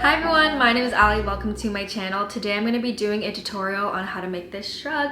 Hi everyone, my name is Ali. Welcome to my channel. Today I'm going to be doing a tutorial on how to make this shrug.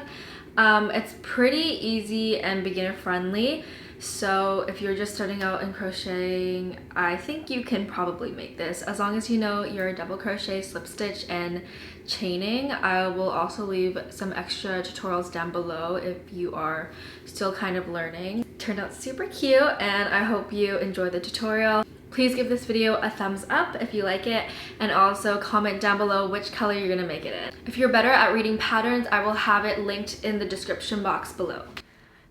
It's pretty easy and beginner friendly, so if you're just starting out in crocheting, I think you can probably make this as long as you know your double crochet, slip stitch, and chaining. I will also leave some extra tutorials down below if you are still kind of learning. It turned out super cute and I hope you enjoy the tutorial. Please give this video a thumbs up if you like it, and also comment down below which color you're gonna make it in. If you're better at reading patterns, I will have it linked in the description box below.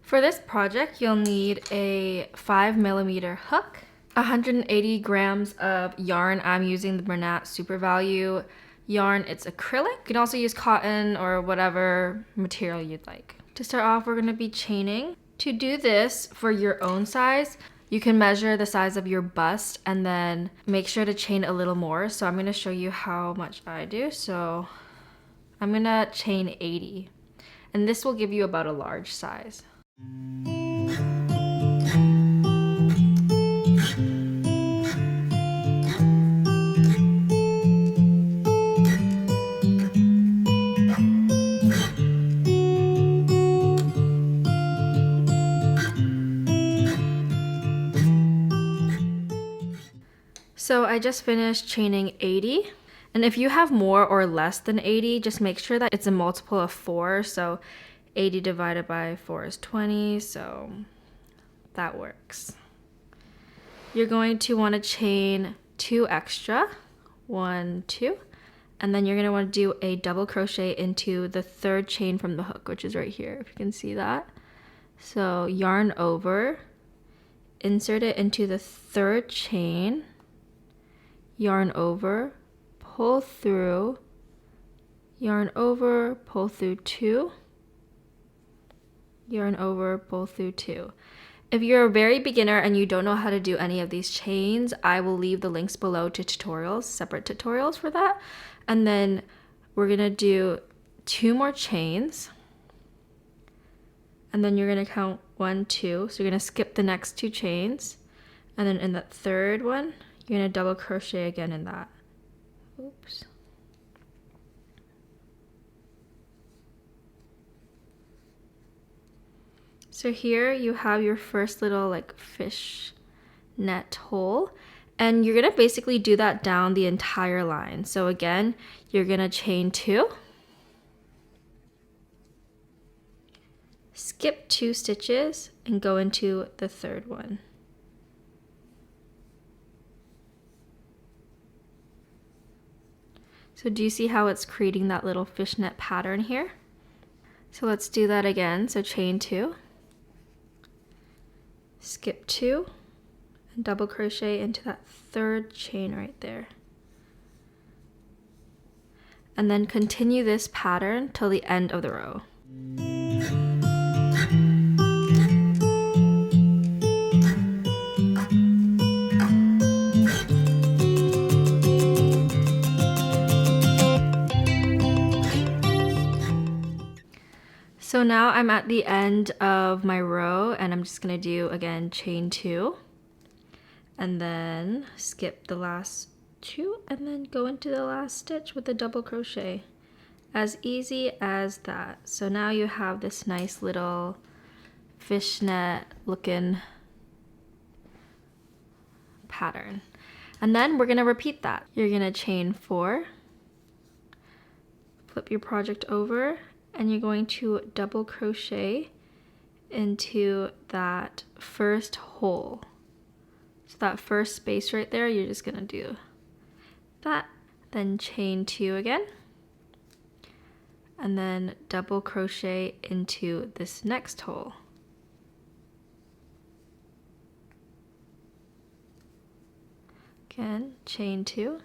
For this project, you'll need a 5mm hook, 180 grams of yarn. I'm using the Bernat Super Value yarn. It's acrylic. You can also use cotton or whatever material you'd like. To start off, we're gonna be chaining. To do this for your own size, you can measure the size of your bust and then make sure to chain a little more. So I'm going to show you how much I do. So I'm going to chain 80, and this will give you about a large size. So I just finished chaining 80, and if you have more or less than 80, just make sure that it's a multiple of 4. So 80 divided by 4 is 20, so that works. You're going to want to chain 2 extra, 1, 2, and then you're going to want to do a double crochet into the third chain from the hook, which is right here, if you can see that. So yarn over, insert it into the third chain, yarn over, pull through, yarn over, pull through 2, yarn over, pull through 2. If you're a very beginner and you don't know how to do any of these chains, I will leave the links below to tutorials, separate tutorials for that. And then we're gonna do 2 more chains, and then you're gonna count 1, 2. So you're gonna skip the next 2 chains, and then in that third one, you're going to double crochet again in that. Oops. So here you have your first little like fish net hole, and you're going to basically do that down the entire line. So again, you're going to chain 2, skip 2 stitches, and go into the third one. So do you see how it's creating that little fishnet pattern here? So let's do that again. So chain 2, skip 2, and double crochet into that third chain right there. And then continue this pattern till the end of the row. So now I'm at the end of my row, and I'm just gonna do again chain 2, and then skip the last 2, and then go into the last stitch with a double crochet. As easy as that. So now you have this nice little fishnet looking pattern. And then we're gonna repeat that. You're gonna chain 4, flip your project over, and you're going to double crochet into that first hole. So that first space right there, you're just gonna do that, then chain 2 again, and then double crochet into this next hole. Again, chain 2,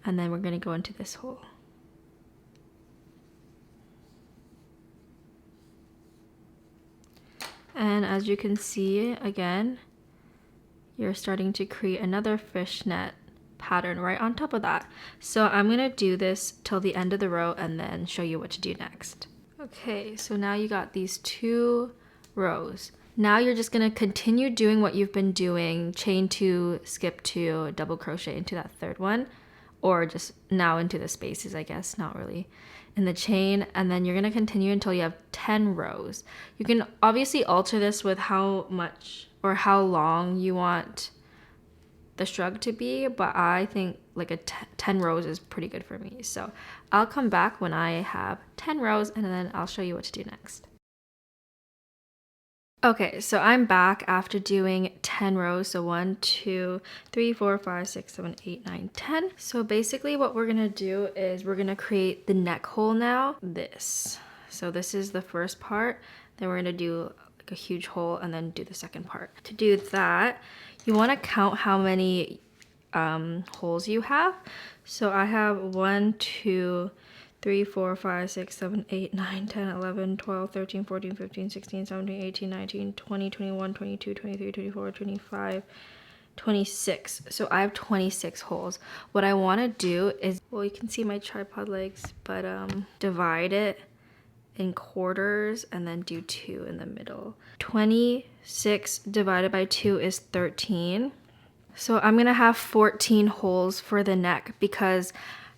and then we're gonna go into this hole. And as you can see, again, you're starting to create another fishnet pattern right on top of that. So I'm gonna do this till the end of the row and then show you what to do next. Okay, so now you got these 2 rows. Now you're just gonna continue doing what you've been doing, chain 2, skip 2, double crochet into that third one, or just now into the spaces, I guess, not really in the chain, and then you're gonna continue until you have 10 rows. You can obviously alter this with how much or how long you want the shrug to be, but I think like 10 rows is pretty good for me. So I'll come back when I have 10 rows and then I'll show you what to do next. Okay, so I'm back after doing 10 rows. So 1, 2, 3, 4, 5, 6, 7, 8, 9, 10. So basically what we're gonna do is we're gonna create the neck hole now. So this is the first part. Then we're gonna do like a huge hole and then do the second part. To do that, you wanna count how many holes you have. So I have 1, 2, 3, 4, 5, 6, 7, 8, 9, 10, 11, 12, 13, 14, 15, 16, 17, 18, 19, 20, 21, 22, 23, 24, 25, 26. So I have 26 holes. What I want to do is, well, you can see my tripod legs, but divide it in quarters and then do 2 in the middle. 26 divided by 2 is 13. So I'm gonna have 14 holes for the neck because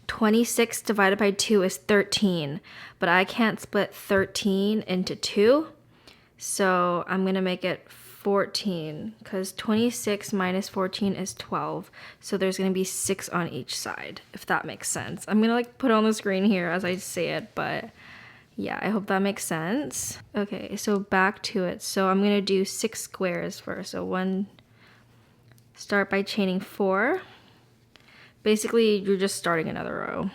26 divided by 2 is 13, but I can't split 13 into 2, so I'm gonna make it 14 because 26 minus 14 is 12, so there's gonna be 6 on each side, if that makes sense. I'm gonna like put on the screen here as I say it, but yeah, I hope that makes sense. Okay, so back to it. So I'm gonna do 6 squares first. So start by chaining 4. Basically, you're just starting another row.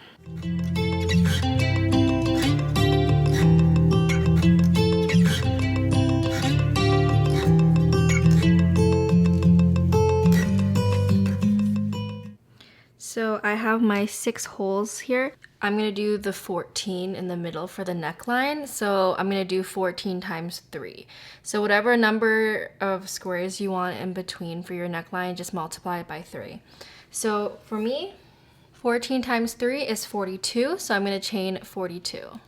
So I have my 6 holes here. I'm gonna do the 14 in the middle for the neckline. So I'm gonna do 14 times 3. So whatever number of squares you want in between for your neckline, just multiply it by 3. So for me, 14 times 3 is 42, so I'm going to chain 42.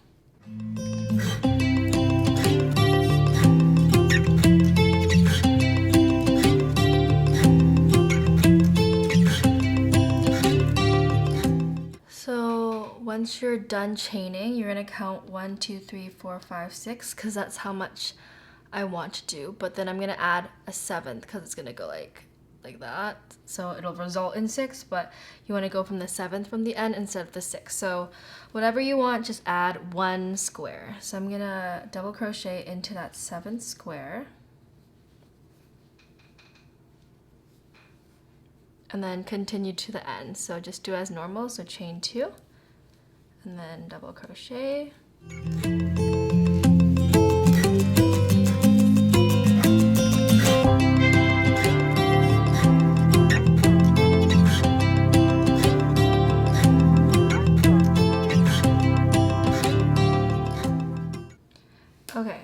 So once you're done chaining, you're going to count 1, 2, 3, 4, 5, 6, because that's how much I want to do. But then I'm going to add a 7th because it's going to go like that, so it'll result in 6, but you want to go from the 7th from the end instead of the 6th. So whatever you want, just add 1 square. So I'm gonna double crochet into that 7th square and then continue to the end. So just do as normal, so chain 2 and then double crochet. Okay,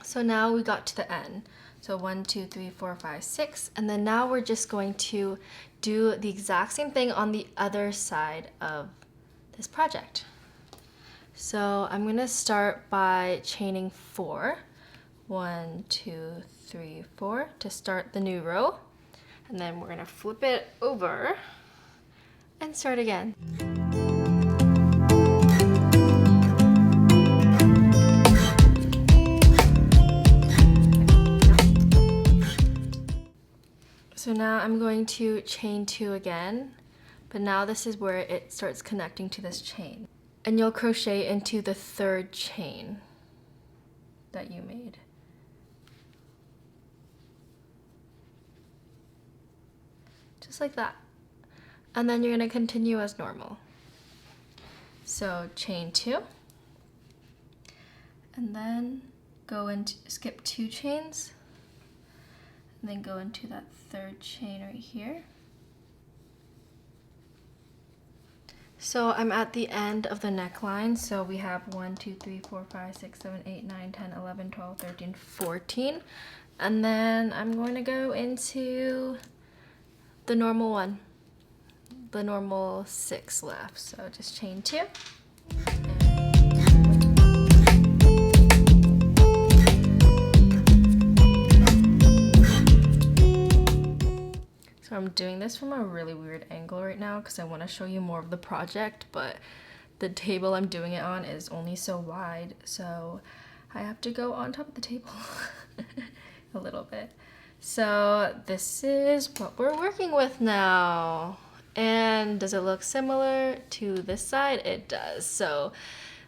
so now we got to the end. So 1, 2, 3, 4, 5, 6, and then now we're just going to do the exact same thing on the other side of this project. So I'm gonna start by chaining 4. 1, 2, 3, 4 to start the new row, and then we're gonna flip it over and start again. So now I'm going to chain 2 again, but now this is where it starts connecting to this chain. And you'll crochet into the 3rd chain that you made. Just like that. And then you're gonna continue as normal. So chain 2, and then go into, skip 2 chains, and then go into that 3rd chain right here. So I'm at the end of the neckline, so we have 1, 2, 3, 4, 5, 6, 7, 8, 9, 10, 11, 12, 13, 14. And then I'm going to go into the normal one, the normal 6 left. So just chain 2. So I'm doing this from a really weird angle right now because I want to show you more of the project, but the table I'm doing it on is only so wide, so I have to go on top of the table a little bit. So this is what we're working with now. And does it look similar to this side? It does. So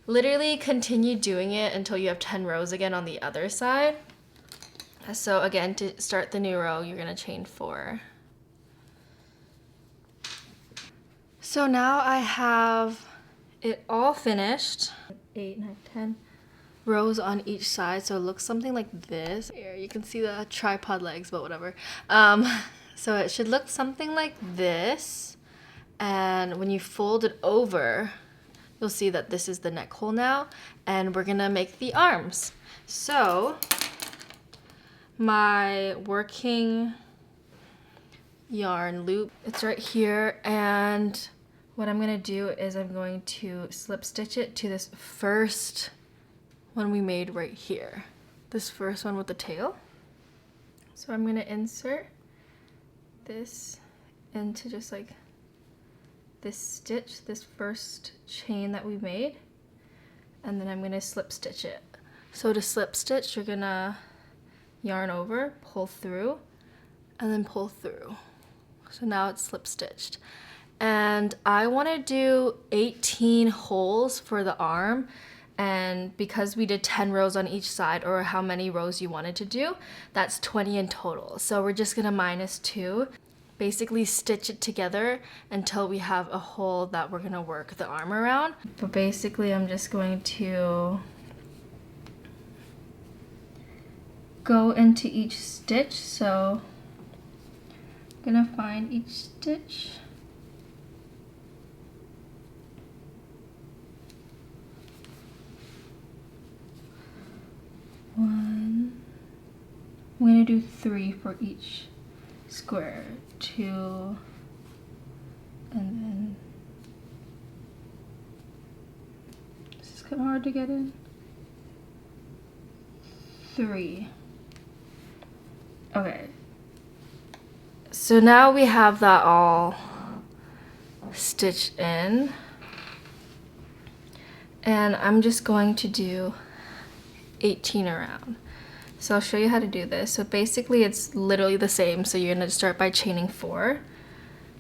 literally continue doing it until you have 10 rows again on the other side. So again, to start the new row, you're gonna chain 4. So now I have it all finished. 8, 9, 10 rows on each side, so it looks something like this. Here you can see the tripod legs, but whatever. So it should look something like this, and when you fold it over, you'll see that this is the neck hole now, and we're gonna make the arms. So my working yarn loop, it's right here, and what I'm gonna do is I'm going to slip stitch it to this first one we made right here. This first one with the tail. So I'm gonna insert this into just like this stitch, this first chain that we made, and then I'm gonna slip stitch it. So to slip stitch, you're gonna yarn over, pull through, and then pull through. So now it's slip stitched. And I wanna do 18 holes for the arm, and because we did 10 rows on each side, or how many rows you wanted to do, that's 20 in total. So we're just gonna minus 2, basically stitch it together until we have a hole that we're gonna work the arm around. But basically I'm just going to go into each stitch. So I'm gonna find each stitch. One. I'm gonna do 3 for each square. 2, and then this is kind of hard to get in. 3. Okay. So now we have that all stitched in, and I'm just going to do 18 around. So I'll show you how to do this. So basically it's literally the same. So you're gonna start by chaining 4.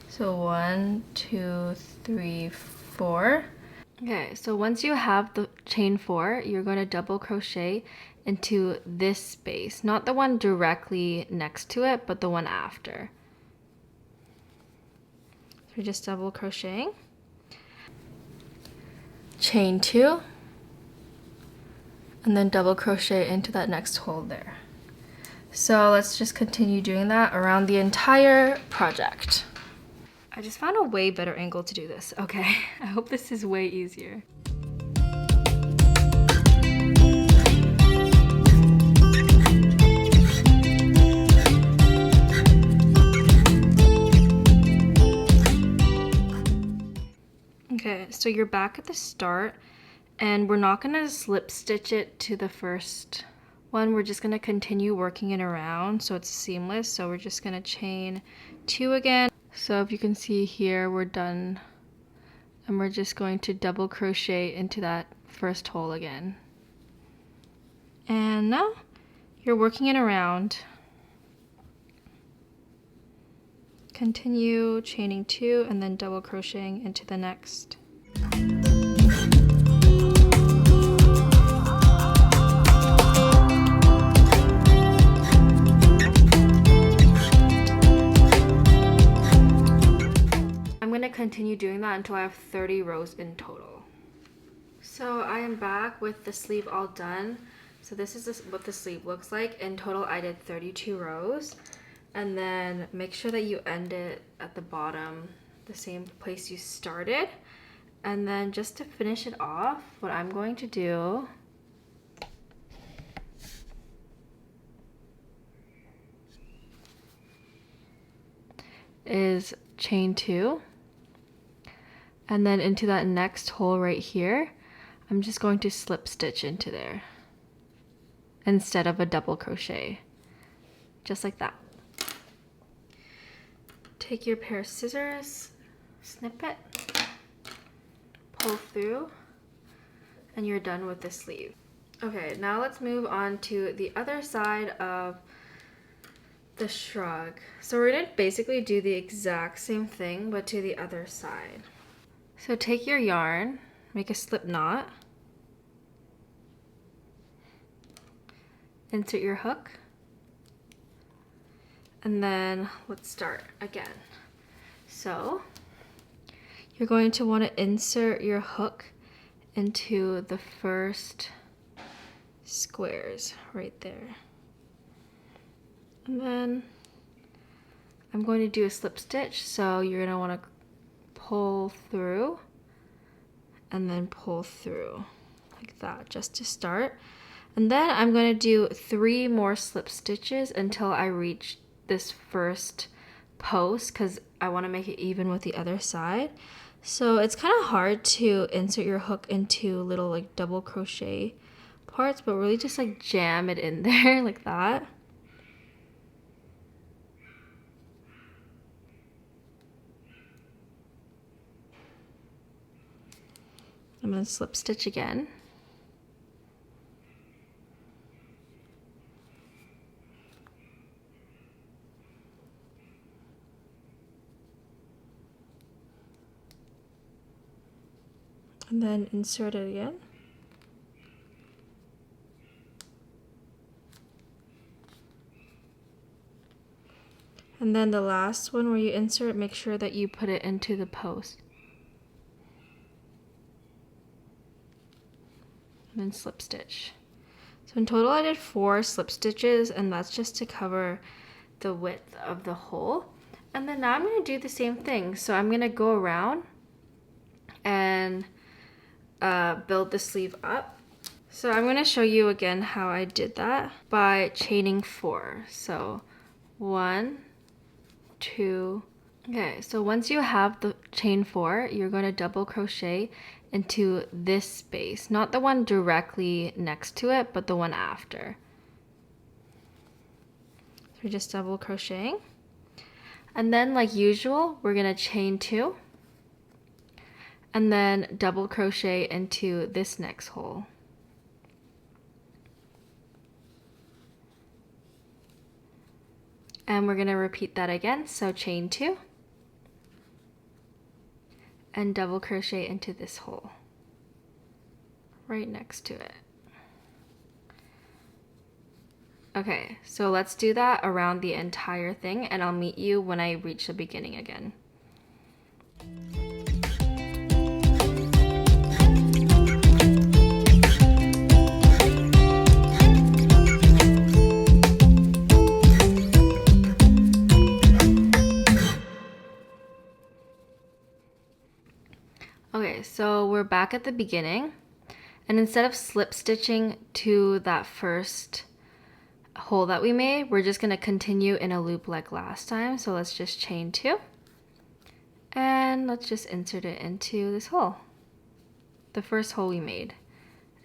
So 1, 2, 3, 4. Okay, so once you have the chain 4, you're going to double crochet into this space, not the one directly next to it, but the one after. So you're just double crocheting, chain 2, and then double crochet into that next hole there. So let's just continue doing that around the entire project. I just found a way better angle to do this. Okay, I hope this is way easier. Okay, so you're back at the start, and we're not gonna slip stitch it to the first one. We're just gonna continue working it around so it's seamless. So we're just gonna chain 2 again. So if you can see here, we're done, and we're just going to double crochet into that first hole again. And now you're working it around. Continue chaining 2 and then double crocheting into the next. I'm going to continue doing that until I have 30 rows in total. So I am back with the sleeve all done. So this is what the sleeve looks like. In total I did 32 rows. And then make sure that you end it at the bottom, the same place you started. And then just to finish it off, what I'm going to do is chain 2. And then into that next hole right here, I'm just going to slip stitch into there instead of a double crochet, just like that. take your pair of scissors, snip it, pull through, and you're done with the sleeve. Okay, now let's move on to the other side of the shrug. So we're gonna basically do the exact same thing, but to the other side. So take your yarn, make a slip knot, insert your hook, and then let's start again. So you're going to want to insert your hook into the first squares right there. And then I'm going to do a slip stitch, so you're going to want to pull through and then pull through like that just to start. And then I'm going to do 3 more slip stitches until I reach this first post, because I want to make it even with the other side. So it's kind of hard to insert your hook into little like double crochet parts, but really just like jam it in there like that. I'm going to slip stitch again. And then insert it again. And then the last one where you insert, make sure that you put it into the post. And then slip stitch. So in total I did 4 slip stitches, and that's just to cover the width of the hole. And then now I'm going to do the same thing. So I'm going to go around and build the sleeve up. So I'm going to show you again how I did that by chaining 4. So 1, 2. Okay, so once you have the chain 4, you're going to double crochet into this space, not the one directly next to it, but the one after. So we're just double crocheting, and then like usual we're going to chain 2 and then double crochet into this next hole. And we're going to repeat that again. So chain 2 and double crochet into this hole right next to it. Okay, so let's do that around the entire thing, and I'll meet you when I reach the beginning again. Okay, so we're back at the beginning, and instead of slip stitching to that first hole that we made, we're just going to continue in a loop like last time. So let's just chain 2 and let's just insert it into this hole, the first hole we made,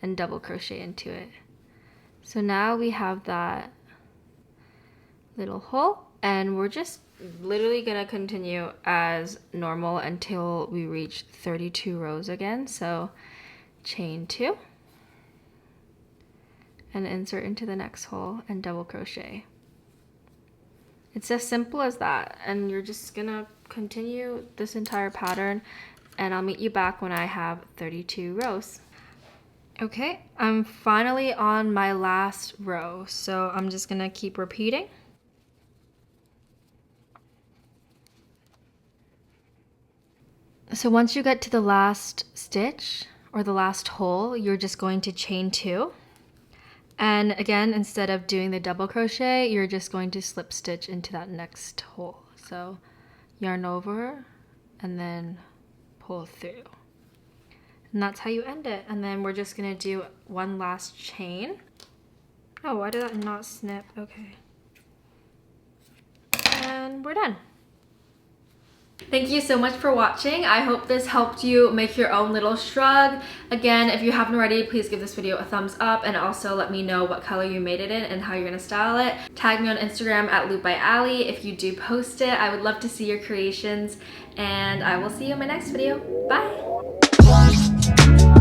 and double crochet into it. So now we have that little hole, and we're just literally gonna continue as normal until we reach 32 rows again. So chain 2 and insert into the next hole and double crochet. It's as simple as that, and you're just gonna continue this entire pattern, and I'll meet you back when I have 32 rows. Okay, I'm finally on my last row, so I'm just gonna keep repeating. So once you get to the last stitch or the last hole, you're just going to chain 2. And again, instead of doing the double crochet, you're just going to slip stitch into that next hole. So yarn over and then pull through. And that's how you end it. And then we're just gonna do one last chain. Oh, why did that not snip? Okay. And we're done. Thank you so much for watching. I hope this helped you make your own little shrug. Again, if you haven't already, please give this video a thumbs up and also let me know what color you made it in and how you're gonna style it. Tag me on Instagram at loopbyally if you do post it. I would love to see your creations, and I will see you in my next video. Bye!